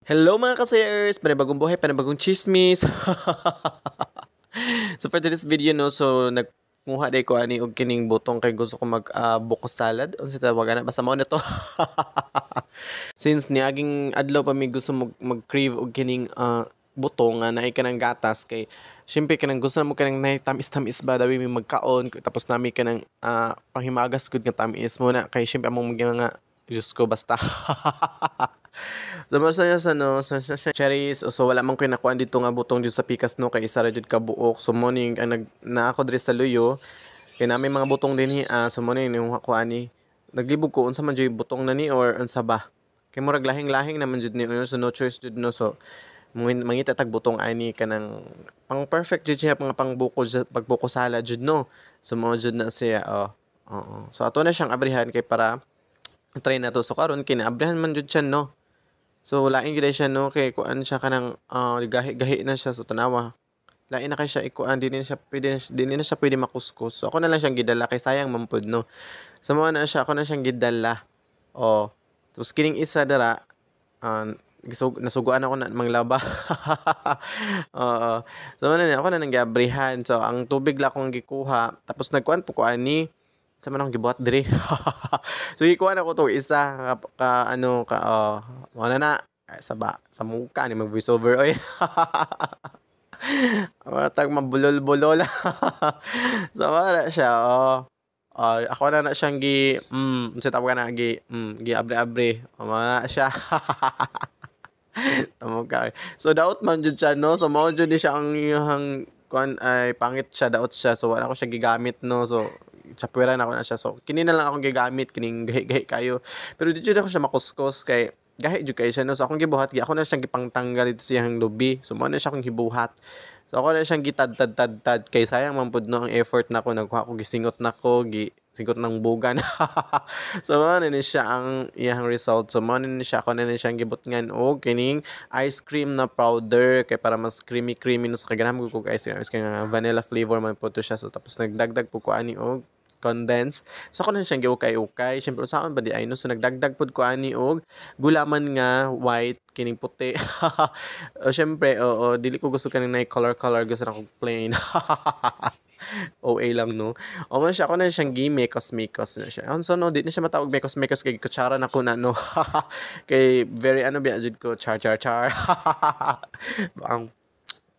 Hello mga kasayers! Panibagong buhay, panibagong chismis! So for today's video no, so nagkuha day ko ani og kining butong kay gusto ko mag buko salad. Unsa tawag ana basta mao na to. Since niaging adlaw pa mi gusto mag-crave og kining butong nga naay kanang gatas kay syempre kanang gusto na mo kanang nay tamis-tamis ba dawi mi magkaon tapos nami kanang panghimagas gud nga tamis mo na kay syempre among nga Diyos ko basta. So mo sa no sa cherries so wala man koy nakuan dito nga butong dito sa pikas no kay isa ra jud ka buok so morning ang na ako diri sa luyo kay nami mga butong dinhi so morning yung kuan ni naglibog ko unsa man jud butong na ni or unsa ba kay murag lahing-lahing naman jud ni so no choice jud no so mangita tag butong ani kanang pang perfect jud siya pang buko pagbuko salad jud no so mo jud na siya oo so ato na siyang abrihan kay para try na to so karon kinaabrihan man jud siya no. So lain gid siya no kay kuan siya kanang gahi-gahi na siya so tanawa. Lain na kay siya ikuan din na siya pwede makuskus. So ako na lang siyang gidala kay sayang man pud no. So mo na siya ako na siyang gidala. Oh. Tapos kining isa dara nasuguan ako na manglaba. Oo. So man ako na nang giabrihan. So ang tubig la akong gikuha tapos nagkuan po ko ani sa man akong gibuhat diri. So gikuha na ko to isa wala na sa muka ni mag voice over oy. Wala tag mabulol-bulol. So wala siya ako na siyang unsa tawag na gi abre-abre. Wala siya. Tamo ka. So daot man jud siya no. So mao jud ni siya ang kuan ay pangit siya daot siya. So wala ko siya gigamit no. So chapwera na ako na siya. So kini na lang akong gigamit kining gahi-gahi kayo. Pero di jud ako siya makuskus kay gahi jud kay siya no. So akong gibuhat ako na siyang gipangtanggal dito siyang lubi. So mo na siya akong gibuhat. So ako na siyang gitad-tad kay sayang man pud no ang effort nako nagkuha ko gisingot nako sigot ng bugan. So mo na ni siya ang iyang result. So mo na ni siya ako na ni siyang gibutngan og kining ice cream na powder kay para mas creamy no so kay ganam ko ice cream vanilla flavor man po to siya. So tapos nagdagdag po ko ani og condense. So ako na siyang giukay-ukay. Syempre usaon ba di ay no so nagdagdag pud ko ani og gulaman nga white kining puti. Syempre dili ko gusto kaning nay color gusto na ko plain. OA lang no. O man siya ako na siyang mekos na siya. So no, di na siya matawag mekos kay kutsara na ko na no. Kay very biya jud ko char. Ang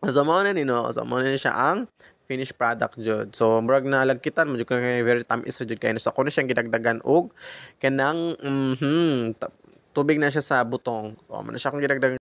so mo na ni no. So mo na siya ang finished product jud. So murag na lagkitan mo jud kay very tamis jud kay no. So ako na siyang gidagdagan og kanang tubig na siya sa butong. So mo na siya akong gidagdagan